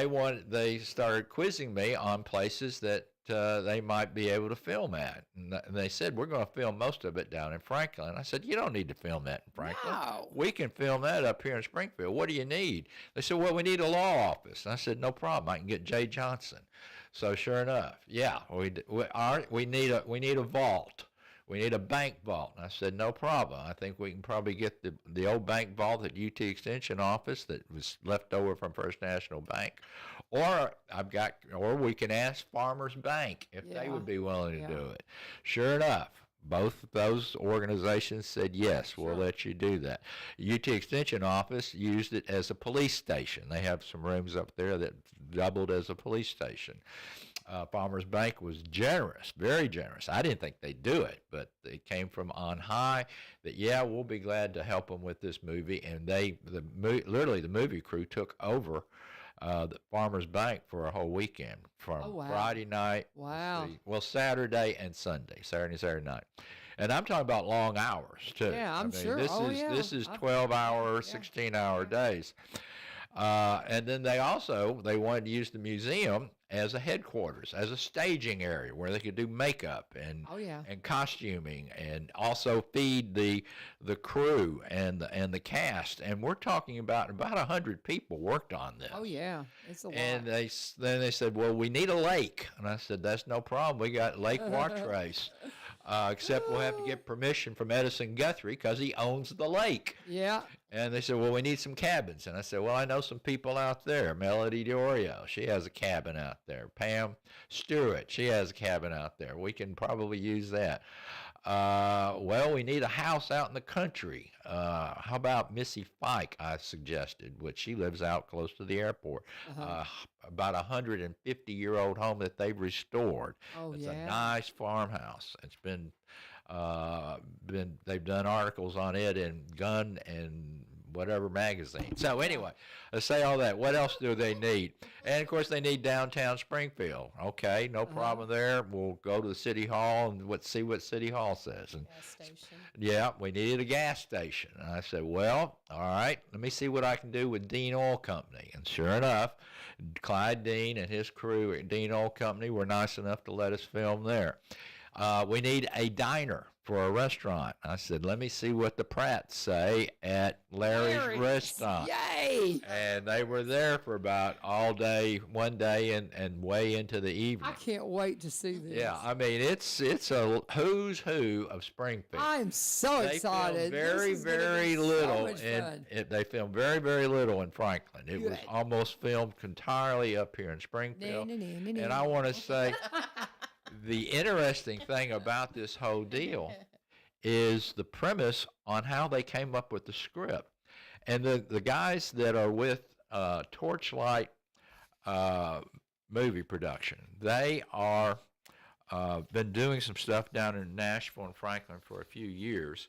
they started quizzing me on places that they might be able to film at. And they said, we're going to film most of it down in Franklin. I said, you don't need to film that in Franklin. No. We can film that up here in Springfield. What do you need? They said, well, we need a law office. And I said, no problem. I can get Jay Johnson. So sure enough, yeah, we need a vault. We need a bank vault. And I said, no problem. I think we can probably get the old bank vault at UT Extension office that was left over from First National Bank. Or we can ask Farmers Bank if they would be willing to do it. Sure enough, both of those organizations said, yes, we'll let you do that. UT Extension office used it as a police station. They have some rooms up there that doubled as a police station. Farmers Bank was generous, very generous. I didn't think they'd do it, but it came from on high that, yeah, we'll be glad to help them with this movie. And literally the movie crew took over the Farmers Bank for a whole weekend from Friday night, Saturday and Sunday, Saturday and Saturday night. And I'm talking about long hours, too. Yeah, I'm sure. This is 12-hour, 16-hour days. And then they wanted to use the museum as a headquarters, as a staging area where they could do makeup and costuming, and also feed the crew and the cast. And we're talking about 100 people worked on this. Oh yeah, it's a lot. And then they said, well, we need a lake, and I said, that's no problem. We got Lake Watrace. Except we'll have to get permission from Edison Guthrie because he owns the lake. Yeah. And they said, well, we need some cabins. And I said, well, I know some people out there. Melody DiOrio, she has a cabin out there. Pam Stewart, she has a cabin out there. We can probably use that. Well, we need a house out in the country. How about Missy Fike, I suggested, which she lives out close to the airport. About a 150-year-old home that they've restored. It's a nice farmhouse. It's been they've done articles on it in Gun and whatever magazine. So anyway, let's say all that. What else do they need? And of course they need downtown Springfield. Okay, no problem there. We'll go to the city hall and see what city hall says. And Gas station. yeah, we needed a gas station. And I said, well, all right, let me see what I can do with Dean Oil Company. And sure enough, Clyde Dean and his crew at Dean Oil Company were nice enough to let us film there. We need a diner for a restaurant. I said, let me see what the Pratts say at Larry's Restaurant. Yay! And they were there for about all day, one day, and way into the evening. I can't wait to see this. Yeah, I mean, it's a who's who of Springfield. I am so excited. They filmed very, very little. They filmed very, very little in Franklin. It was almost filmed entirely up here in Springfield. And I want to say, the interesting thing about this whole deal is the premise on how they came up with the script. And the guys that are with Torchlight movie production, they are been doing some stuff down in Nashville and Franklin for a few years.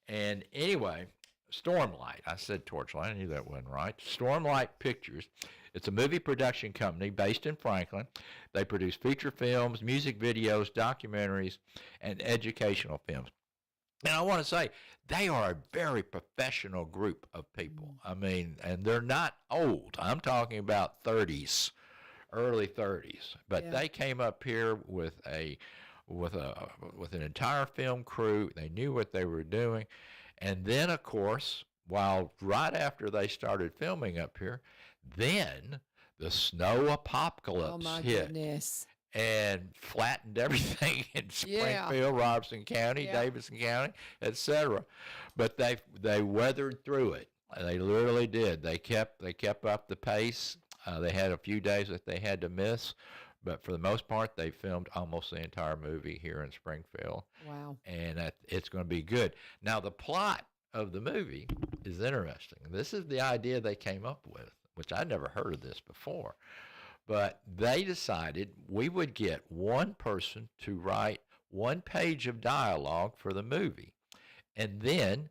And anyway, Stormlight, I said Torchlight, I knew that wasn't right. Stormlight Pictures, it's a movie production company based in Franklin. They produce feature films, music videos, documentaries, and educational films. And I want to say, they are a very professional group of people. I mean, and they're not old. I'm talking about 30s, early 30s. But they came up here with an entire film crew. They knew what they were doing. And then, of course, right after they started filming up here, then the snow apocalypse hit. Goodness. And flattened everything in Springfield, Robeson County, Davidson County, etc. But they weathered through it. They literally did. They kept up the pace. They had a few days that they had to miss, but for the most part, they filmed almost the entire movie here in Springfield. Wow. And it's going to be good. Now, the plot of the movie is interesting. This is the idea they came up with, which I'd never heard of this before. But they decided we would get one person to write one page of dialogue for the movie. And then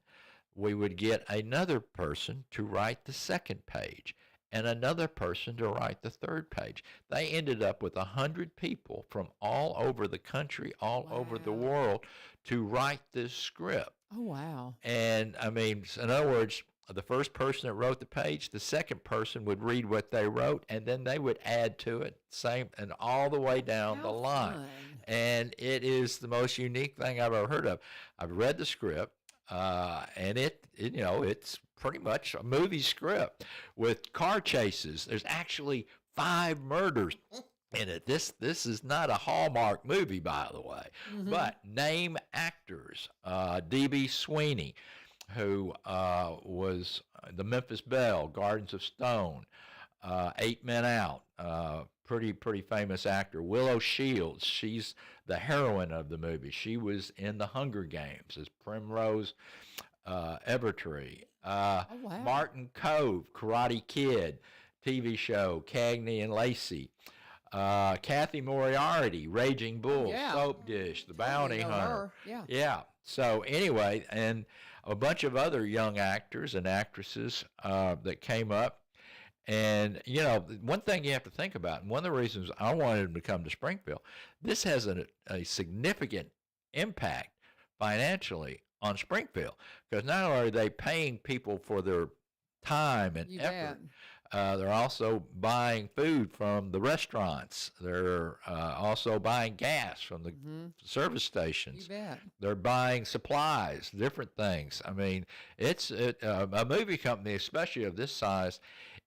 we would get another person to write the second page and another person to write the third page. They ended up with 100 people from all over the country, all over the world, to write this script. Oh, wow. And, I mean, in other words, the first person that wrote the page, the second person would read what they wrote, and then they would add to it, same, and all the way down the line. Fun. And it is the most unique thing I've ever heard of. I've read the script, and it's pretty much a movie script with car chases. There's actually 5 murders in it. This is not a Hallmark movie, by the way. Mm-hmm. But name actors, D.B. Sweeney, who was the Memphis Belle, Gardens of Stone, 8 Men Out, pretty famous actor. Willow Shields, she's the heroine of the movie. She was in The Hunger Games as Primrose Evertree. Wow. Martin Cove, Karate Kid, TV show, Cagney and Lacey. Kathy Moriarty, Raging Bull, Soap Dish, The Bounty Hunter. Yeah. So anyway, and a bunch of other young actors and actresses that came up. And, one thing you have to think about, and one of the reasons I wanted them to come to Springfield, this has a significant impact financially on Springfield, because not only are they paying people for their time and effort, they're also buying food from the restaurants. They're also buying gas from the service stations. You bet. They're buying supplies, different things. I mean, a movie company, especially of this size,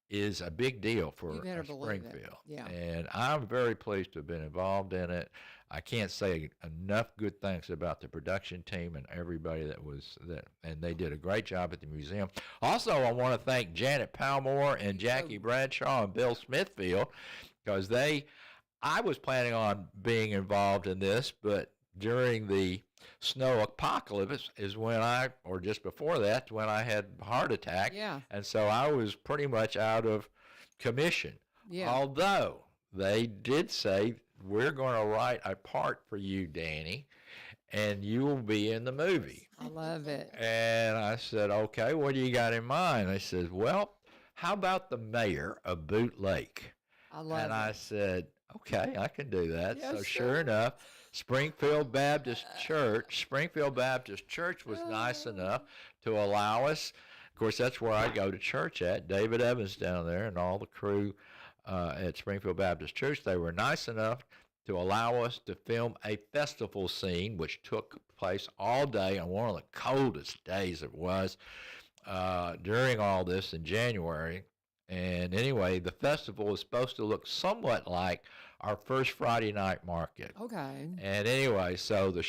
is a big deal for Springfield. Yeah. And I'm very pleased to have been involved in it. I can't say enough good things about the production team and everybody that was there, and they did a great job at the museum. Also, I want to thank Janet Palmore and Jackie Bradshaw and Bill Smithfield, because I was planning on being involved in this, but during the snow apocalypse is when or just before that, when I had a heart attack. Yeah. And so I was pretty much out of commission. Yeah. Although they did say, we're going to write a part for you, Danny, and you will be in the movie. I love it. And I said, okay, what do you got in mind? They said, well, how about the mayor of Boot Lake? I love it. And I said, okay, I can do that. Yes, so sure enough, Springfield Baptist Church was nice enough to allow us. Of course, that's where I go to church at. David Evans down there and all the crew at Springfield Baptist Church, they were nice enough to allow us to film a festival scene, which took place all day on one of the coldest days it was during all this in January. And anyway, the festival is supposed to look somewhat like our first Friday night market. Okay. And anyway, so the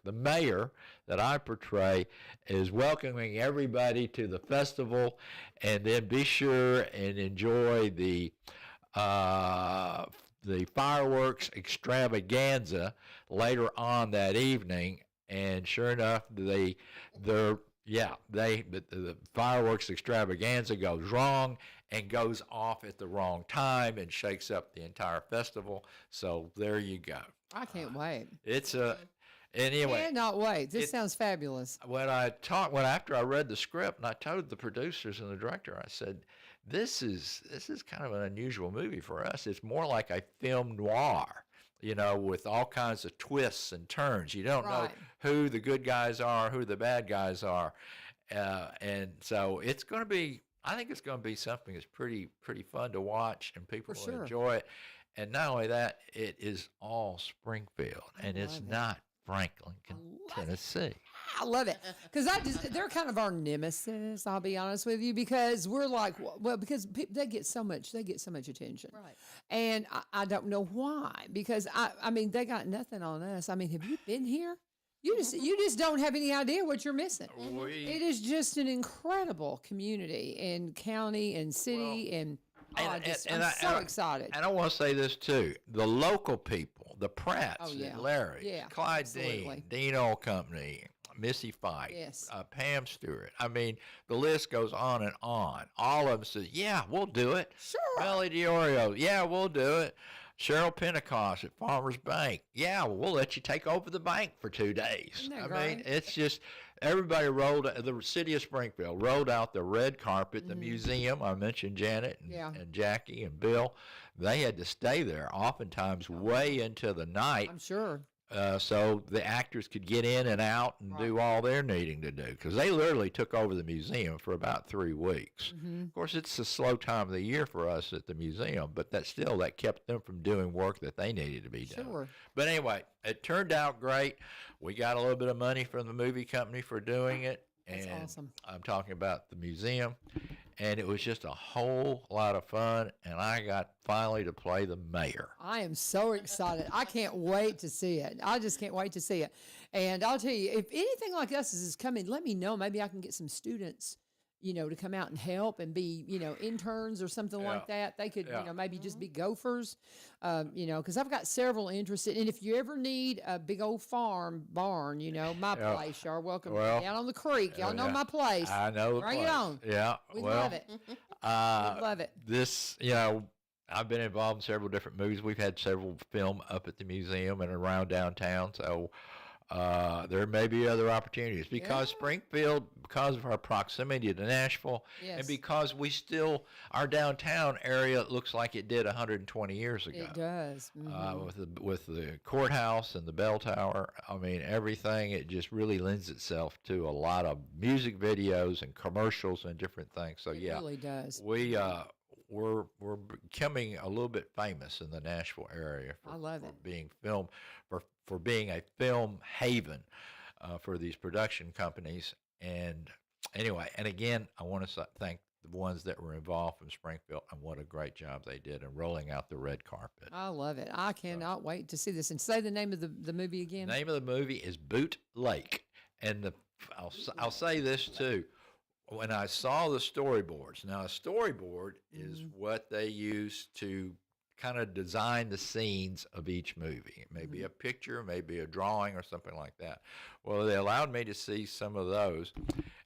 the mayor that I portray is welcoming everybody to the festival, and then be sure and enjoy the fireworks extravaganza later on that evening. And sure enough, the fireworks extravaganza goes wrong and goes off at the wrong time and shakes up the entire festival. So there you go. I can't wait. It's anyway. Cannot wait. This sounds fabulous. After I read the script, and I told the producers and the director, I said, this is kind of an unusual movie for us. It's more like a film noir, with all kinds of twists and turns. You don't know who the good guys are, who the bad guys are. And so it's going to be, I think it's going to be something that's pretty fun to watch, and people will enjoy it. And not only that, it is all Springfield, and it's not Franklin, Tennessee. I love it because they're kind of our nemesis. I'll be honest with you, because we're like, because they get so much attention, Right? And I don't know why, because I mean they got nothing on us. I mean, have you been here? You just don't have any idea what you're missing. It is just an incredible community and county and city, I'm so excited. And I want to say this too: the local people, the Pratts, and Larry, Clyde absolutely. Dean Oil Company, Missy Fight, Yes. Pam Stewart. I mean, the list goes on and on. All of them say, "Yeah, we'll do it." Sure. Melly DiOrio, "Yeah, we'll do it." Cheryl Pentecost at Farmers Bank, "Yeah, well, we'll let you take over the bank for 2 days." Isn't that I great? mean, it's just everybody the city of Springfield rolled out the red carpet. The museum, I mentioned Janet and Jackie and Bill, they had to stay there oftentimes way into the night. I'm sure. So the actors could get in and out and do all they're needing to do, because they literally took over the museum for about 3 weeks. Of course, it's a slow time of the year for us at the museum, but that kept them from doing work that they needed to be done. Sure. But anyway, it turned out great. We got a little bit of money from the movie company for doing it. That's And awesome. I'm talking about the museum. And it was just a whole lot of fun, and I got finally to play the mayor. I am so excited. I can't wait to see it. I just can't wait to see it. And I'll tell you, if anything like this is coming, let me know. Maybe I can get some students, to come out and help and be, interns or something like that. They could, maybe just be gophers, because I've got several interested. And if you ever need a big old barn, my place, y'all are welcome. Down on the creek. Y'all know my place. I know the Bring place. it on. Yeah. We love it. We love it. This, I've been involved in several different movies. We've had several filmed up at the museum and around downtown. So there may be other opportunities because Springfield, because of our proximity to Nashville, and because our downtown area looks like it did 120 years ago. It does. With the courthouse and the bell tower, I mean, everything, it just really lends itself to a lot of music videos and commercials and different things. So It really does. We're becoming a little bit famous in the Nashville area I love for it. being filmed, for being a film haven for these production companies. And anyway, and again, I want to thank the ones that were involved from Springfield, and what a great job they did in rolling out the red carpet. I love it. I cannot wait to see this. And say the name of the movie again. The name of the movie is Boot Lake. And I'll say this too. When I saw the storyboards, now a storyboard is what they use to kind of design the scenes of each movie. It may be a picture, maybe a drawing or something like that. Well, they allowed me to see some of those.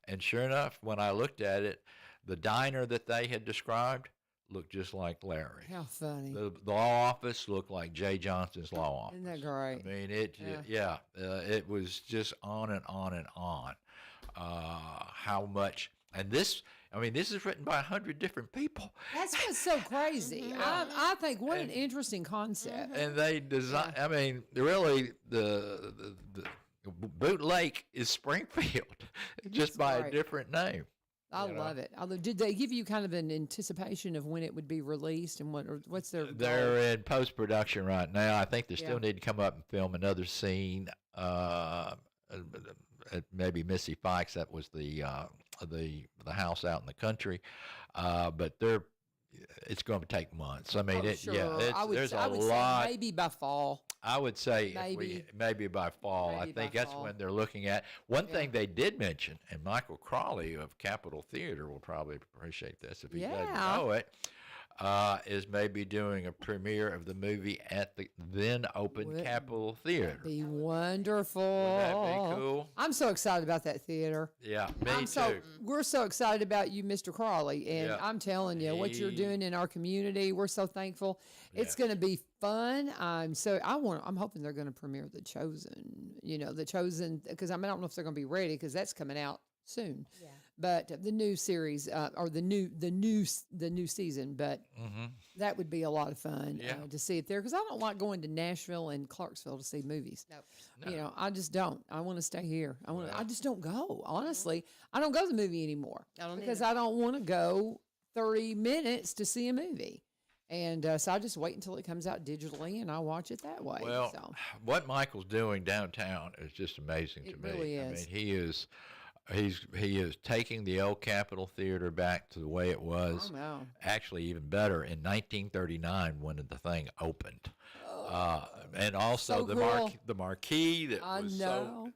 And sure enough, when I looked at it, the diner that they had described looked just like Larry. How funny. The law office looked like Jay Johnson's law office. Isn't that great? I mean, it was just on and on and on. How much, and this is written by 100 different people. That's what's so crazy. I think what an interesting concept. And they design. I mean, really, the Boot Lake is Springfield, just by a different name. I love it. Did they give you kind of an anticipation of when it would be released and what's their goal? They're in post-production right now. I think they still need to come up and film another scene. Maybe Missy Fikes, that was the house out in the country. But it's going to take months. I mean, Sure. there's I a would lot. say maybe by fall. I would say Maybe. by fall. Maybe I think by that's fall. when they're looking at. One thing they did mention, and Michael Crawley of Capitol Theater will probably appreciate this if he doesn't know it, is maybe doing a premiere of the movie at the then open Capitol Theater. Be wonderful. Would that be cool? I'm so excited about that theater. Yeah, me too. We're so excited about you, Mr. Crawley, and Yeah. I'm telling you what you're doing in our community. We're so thankful. It's going to be fun. I'm hoping they're going to premiere The Chosen. The Chosen, because I don't know if they're going to be ready because that's coming out soon. Yeah. But the new series or the new season, but that would be a lot of fun to see it there because I don't like going to Nashville and Clarksville to see movies. Nope. No. I just don't. I want to stay here. I just don't go. Honestly, I don't go to the movie anymore because I don't want to go 30 minutes to see a movie. And so I just wait until it comes out digitally and I watch it that way. Well, what Michael's doing downtown is just amazing to me. It really is. I mean, he is taking the old Capitol Theater back to the way it was. Oh, no. Actually, even better in 1939 when the thing opened, and also So cool. the marquee that I was know.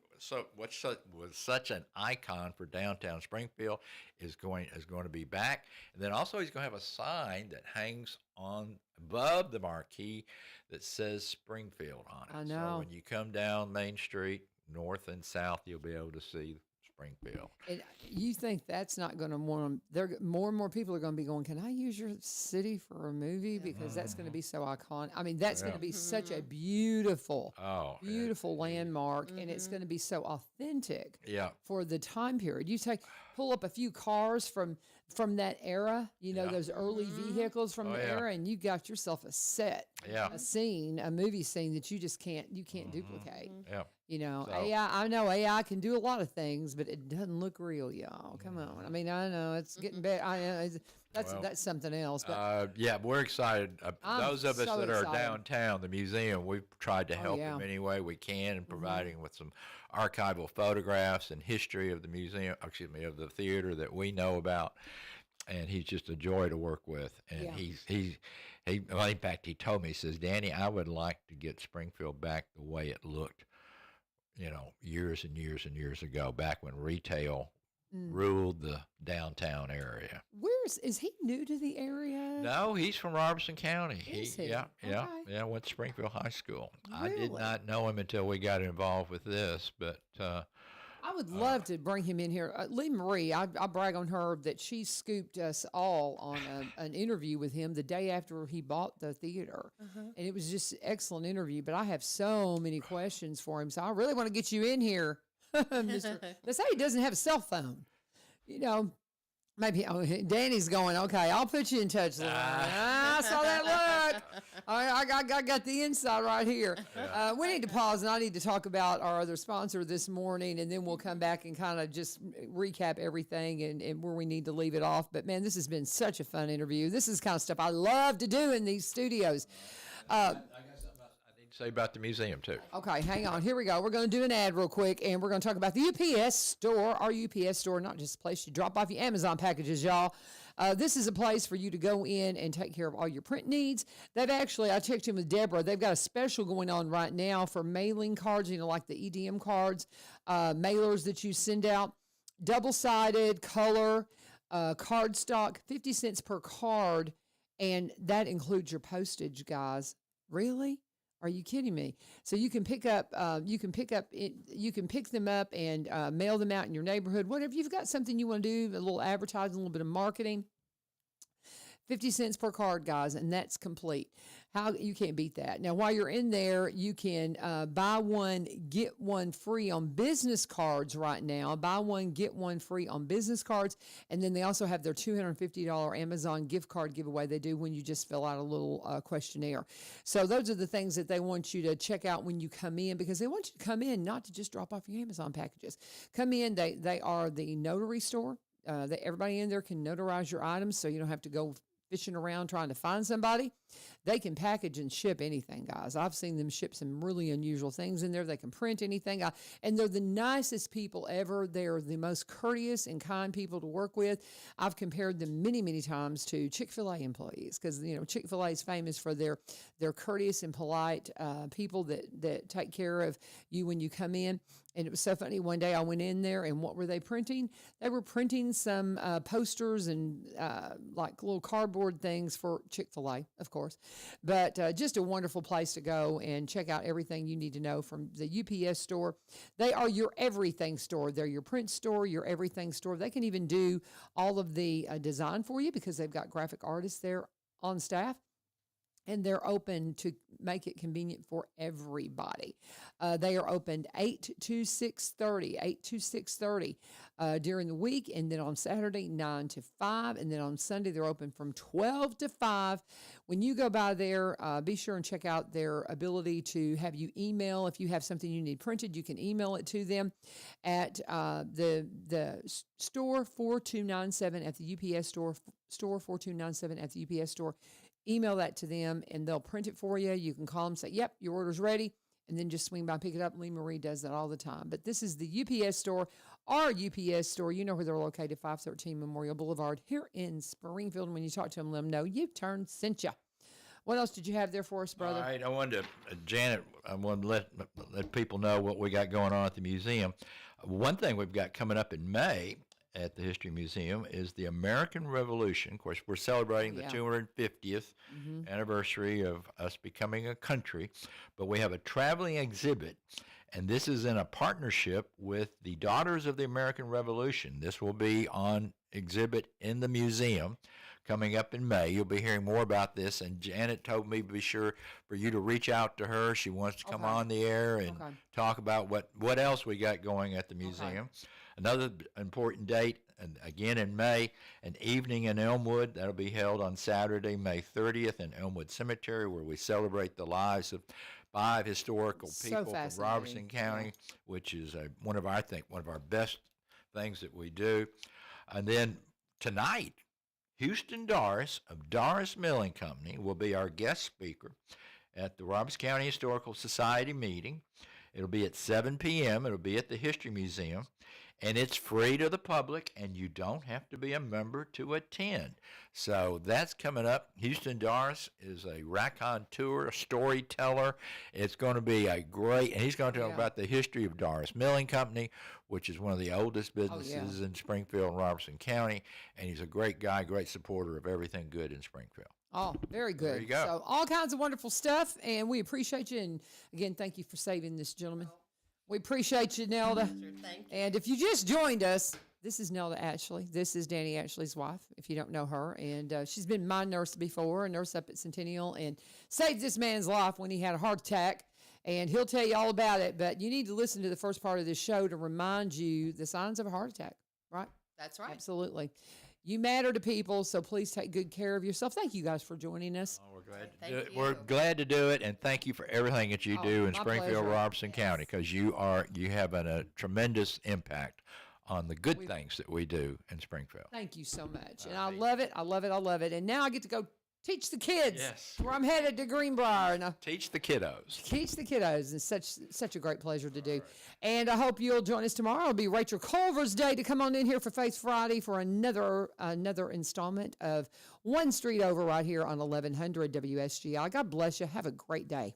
was such an icon for downtown Springfield is going to be back. And then also he's going to have a sign that hangs on above the marquee that says Springfield on it. I know. So when you come down Main Street, north and south, you'll be able to see Springfield. And you think that's not going to want them? More and more people are going to be going, can I use your city for a movie? Because that's going to be so iconic. I mean, that's going to be such a beautiful landmark, and it's going to be so authentic for the time period. You pull up a few cars from that era, those early vehicles from the era, and you got yourself a set, a scene, a movie scene that you just can't duplicate. Yeah. AI, I know AI can do a lot of things, but it doesn't look real, y'all. Come on. I mean, I know it's getting better. I know that's something else. But we're excited. Those of us so that are excited. downtown, the museum, we've tried to help him any way we can in providing with some archival photographs and history of the museum, of the theater that we know about. And he's just a joy to work with. And in fact, he told me, he says, Danny, I would like to get Springfield back the way it looked, years and years and years ago, back when retail ruled the downtown area. Is he new to the area? No, he's from Robertson County. Is he? Yeah, went to Springfield High School. Really? I did not know him until we got involved with this, but I would love to bring him in here. Lee Marie, I brag on her that she scooped us all on an interview with him the day after he bought the theater. And it was just an excellent interview, but I have so many questions for him. So I really want to get you in here, Mr. They say he doesn't have a cell phone. Maybe Danny's going, okay, I'll put you in touch, LaVern. I saw that look. I got the inside right here. We need to pause, and I need to talk about our other sponsor this morning, and then we'll come back and kind of just recap everything and where we need to leave it off. But, man, this has been such a fun interview. This is the kind of stuff I love to do in these studios. I got something else I need to say about the museum, too. Okay, hang on. Here we go. We're going to do an ad real quick, and we're going to talk about the UPS store. Our UPS store, not just a place you drop off your Amazon packages, y'all. This is a place for you to go in and take care of all your print needs. I checked in with Deborah. They've got a special going on right now for mailing cards, like the EDM cards, mailers that you send out. Double-sided, color, cardstock, 50 cents per card, and that includes your postage, guys. Really? Are you kidding me? So you can pick them up and mail them out in your neighborhood. Whatever you've got something you want to do, a little advertising, a little bit of marketing. 50 cents per card, guys, and that's complete. You can't beat that. Now, while you're in there, you can buy one, get one free on business cards right now. Buy one, get one free on business cards. And then they also have their $250 Amazon gift card giveaway they do when you just fill out a little questionnaire. So those are the things that they want you to check out when you come in, because they want you to come in not to just drop off your Amazon packages. Come in. They are the notary store. everybody in there can notarize your items, so you don't have to go fishing around trying to find somebody. They can package and ship anything, guys. I've seen them ship some really unusual things in there. They can print anything. And they're the nicest people ever. They're the most courteous and kind people to work with. I've compared them many, many times to Chick-fil-A employees because, Chick-fil-A is famous for their courteous and polite people that take care of you when you come in. And it was so funny. One day I went in there, and what were they printing? They were printing some posters and like little cardboard things for Chick-fil-A, of course. But just a wonderful place to go and check out everything you need to know from the UPS store. They are your everything store. They're your print store, your everything store. They can even do all of the design for you because they've got graphic artists there on staff. And they're open to make it convenient for everybody. They are opened 8 to 6:30 during the week. And then on Saturday, 9 to 5. And then on Sunday, they're open from 12 to 5. When you go by there, be sure and check out their ability to have you email. If you have something you need printed, you can email it to them at the store 4297 at the UPS store, store 4297 at the UPS store. Email that to them, and they'll print it for you. You can call them, say, yep, your order's ready, and then just swing by and pick it up. Lee Marie does that all the time. But this is the UPS store, our UPS store. You know where they're located, 513 Memorial Boulevard here in Springfield. And when you talk to them, let them know U-Turn sent you. What else did you have there for us, brother? All right, I wanted to, Janet, I wanted to let people know what we got going on at the museum. One thing we've got coming up in May at the History Museum is the American Revolution. Of course, we're celebrating the 250th anniversary of us becoming a country, but we have a traveling exhibit, and this is in a partnership with the Daughters of the American Revolution. This will be on exhibit in the museum coming up in May. You'll be hearing more about this, and Janet told me to be sure for you to reach out to her. She wants to come on the air and talk about what else we got going at the museum. Another important date, and again in May, an evening in Elmwood. That'll be held on Saturday, May 30th in Elmwood Cemetery, where we celebrate the lives of 5 historical people from Robertson County, which is one of our best things that we do. And then tonight, Houston Doris of Doris Milling Company will be our guest speaker at the Robertson County Historical Society meeting. It'll be at 7 p.m. It'll be at the History Museum. And it's free to the public, and you don't have to be a member to attend. So that's coming up. Houston Doris is a raconteur, a storyteller. It's going to be a great, and he's going to talk about the history of Doris Milling Company, which is one of the oldest businesses in Springfield and Robertson County. And he's a great guy, great supporter of everything good in Springfield. Oh, very good. There you go. So all kinds of wonderful stuff, and we appreciate you. And again, thank you for saving this gentleman. We appreciate you, Nelda. Sure, thank you. And if you just joined us, this is Nelda Atchley. This is Danny Atchley's wife, if you don't know her. And she's been my nurse before, a nurse up at Centennial, and saved this man's life when he had a heart attack. And he'll tell you all about it. But you need to listen to the first part of this show to remind you the signs of a heart attack, right? That's right. Absolutely. You matter to people, so please take good care of yourself. Thank you guys for joining us. Oh, we're glad to do it. We're glad to do it, and thank you for everything that you do in Springfield, Robertson County, because you have a tremendous impact on the good things that we do in Springfield. Thank you so much, and I love it. I love it. I love it. And now I get to go teach the kids. Yes. Where I'm headed to Greenbrier, and teach the kiddos. Teach the kiddos. It's such a great pleasure to do. Right. And I hope you'll join us tomorrow. It'll be Rachel Culver's day to come on in here for Faith Friday for another installment of One Street Over right here on 1100 WSGI. God bless you. Have a great day.